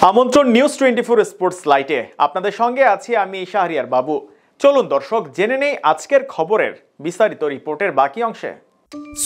আমন্ত্রণ news 24 sports লাইটে আপনাদের সঙ্গে আছি আমি শাহরিয়ার বাবু। চলুন দর্শক জেনে নেই আজকের খবরের বিস্তারিত রিপোর্টের বাকি অংশে।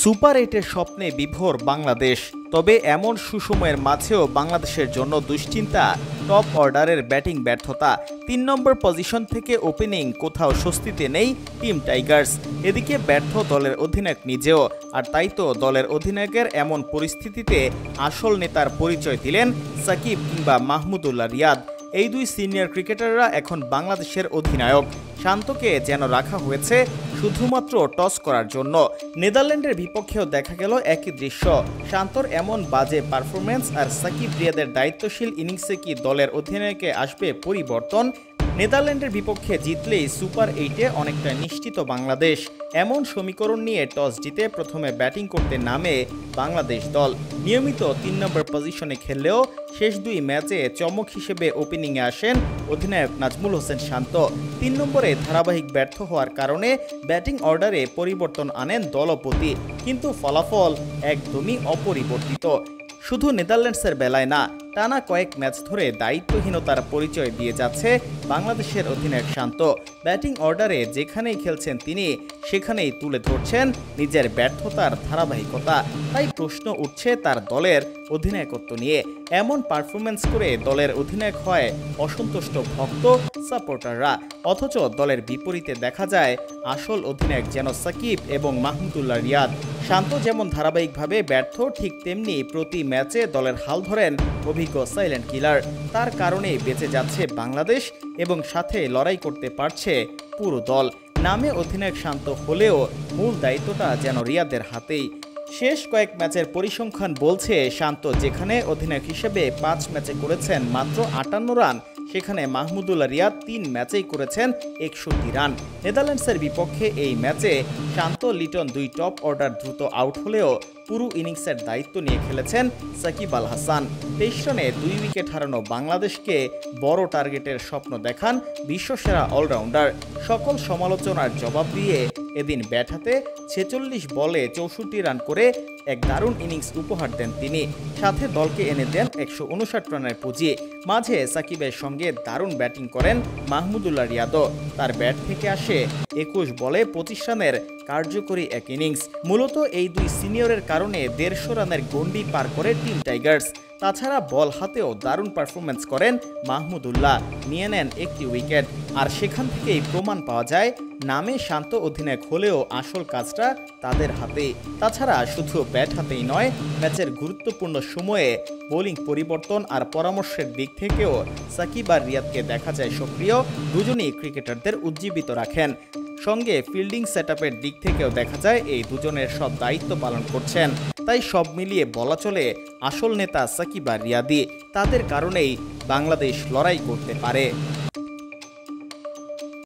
সুপার 8-এর স্বপ্নে বিভোর বাংলাদেশ, তবে এমন সুসময়ের মাঝেও বাংলাদেশের জন্য দুশ্চিন্তা টপ অর্ডারের ব্যাটিং ব্যর্থতা। 3 নম্বর পজিশন থেকে ওপেনিং কোথাও স্বস্তিতে নেই টিম টাইগার্স। এদিকে ব্যর্থ দলের অধিনায়ক নিজেও, আর তাই তো দলের অধিনায়কের এমন পরিস্থিতিতে আসল নেতার পরিচয় দিলেন সাকিব কিংবা মাহমুদুল্লাহ রিয়াদ। এই দুই সিনিয়র ক্রিকেটাররা এখন বাংলাদেশের অধিনায়ক। শান্তকে যেন রাখা হয়েছে শুধুমাত্র টস করার জন্য। নেদারল্যান্ডের বিপক্ষেও দেখা গেল একই দৃশ্য। শান্তর এমন বাজে পারফরমেন্স আর সাকিব রিয়াদের দায়িত্বশীল ইনিংসে কি দলের অধিনায়কে আসবে পরিবর্তন? নেদারল্যান্ডের বিপক্ষে জিতলেই সুপার 8-এ অনেকটা নিশ্চিত বাংলাদেশ। এমন সমীকরণ নিয়ে টস জিতে প্রথমে ব্যাটিং করতে নামে বাংলাদেশ দল। নিয়মিত 3 নম্বর পজিশনে খেললেও শেষ 2 ম্যাচে চমক হিসেবে ওপেনিংয়ে আসেন অধিনায়ক নাজমুল হোসেন শান্ত। 3 নম্বরে ধারাবাহিক ব্যর্থ হওয়ার কারণে ব্যাটিং অর্ডারে পরিবর্তন আনেন দলপতি, কিন্তু ফলাফল একদমই অপরিবর্তিত। শুধু নেদারল্যান্ডসের বেলায় না, টানা কয়েক ম্যাচ ধরে দায়িত্বহীনতার পরিচয় দিয়ে যাচ্ছে বাংলাদেশের অধিনায়ক শান্ত। ব্যাটিং অর্ডারে যেখানেই খেলছেন তিনি সেখানেই তুলে ধরছেন নিজের ব্যর্থতার ধারাবাহিকতা। তাই প্রশ্ন উঠছে তার দলের অধিনায়কত্ব নিয়ে। এমন পারফরমেন্স করে দলের অধিনায়ক হয় অসন্তুষ্ট ভক্ত সাপোর্টাররা, অথচ দলের বিপরীতে দেখা যায় আসল অধিনায়ক যেন সাকিব এবং মাহমুদুল্লাহ রিয়াদ। শান্ত যেমন ধারাবাহিকভাবে ব্যর্থ, ঠিক তেমনি প্রতি ম্যাচে দলের হাল ধরেন অভিজ্ঞ সাইলেন্ট কিলার। তার কারণেই বেঁচে যাচ্ছে বাংলাদেশ এবং সাথে লড়াই করতে পারছে পুরো দল। নামে অধিনায়ক শান্ত হলেও মূল দায়িত্বটা যেন রিয়াদের হাতেই। শেষ কয়েক ম্যাচের পরিসংখ্যান বলছে শান্ত যেখানে অধিনায়ক হিসেবে 5 ম্যাচে করেছেন মাত্র 58 রান, সেখানে মাহমুদুল্লাহ রিয়াদ 3 ম্যাচেই করেছেন 61 রান। নেদারল্যান্ডসের বিপক্ষে এই ম্যাচে শান্ত লিটন 2 টপ অর্ডার দ্রুত আউট হলেও পুরো ইনিংসের দায়িত্ব নিয়ে খেলেছেন সাকিব আল হাসান। 23 রানে 2 উইকেট হারানো বাংলাদেশকে বড় টার্গেটের স্বপ্ন দেখান বিশ্বসেরা অলরাউন্ডার। সকল সমালোচনার জবাব দিয়ে এদিন ব্যাট হাতে 46 বলে 64 রান করে এক দারুণ ইনিংস উপহার দেন তিনি। সাথে দলকে এনে দেন 159 রানের পুঁজি। মাঝে সাকিবের সঙ্গে দারুণ ব্যাটিং করেন মাহমুদুল্লাহ রিয়াদও। তার ব্যাট থেকে আসে 21 বলে 25 রানের কার্যকরী এক ইনিংস। মূলত এই দুই সিনিয়রের কারণে 150 রানের গন্ডি পার করে টিম টাইগার্স। তাছাড়া বল হাতেও দারুণ পারফরমেন্স করেন মাহমুদুল্লাহ, নিয়ে নেন একটি উইকেট। আর সেখান থেকেই প্রমাণ পাওয়া যায় নামে শান্ত অধিনায়ক হলেও আসল কাজটা তাদের হাতে। তাছাড়া শুধু ব্যাট হাতেই নয়, ম্যাচের গুরুত্বপূর্ণ সময়ে বোলিং পরিবর্তন আর পরামর্শের দিক থেকেও সাকিব আর রিয়াদকে দেখা যায় সক্রিয়। দুজনই ক্রিকেটারদের উজ্জীবিত রাখেন। সঙ্গে ফিল্ডিং সেটআপের দিক থেকেও দেখা যায় এই দুজনের সব দায়িত্ব পালন করছেন। তাই সব মিলিয়ে বলা চলে আসল নেতা সাকিব আর রিয়াদি। তাদের কারণেই বাংলাদেশ লড়াই করতে পারে।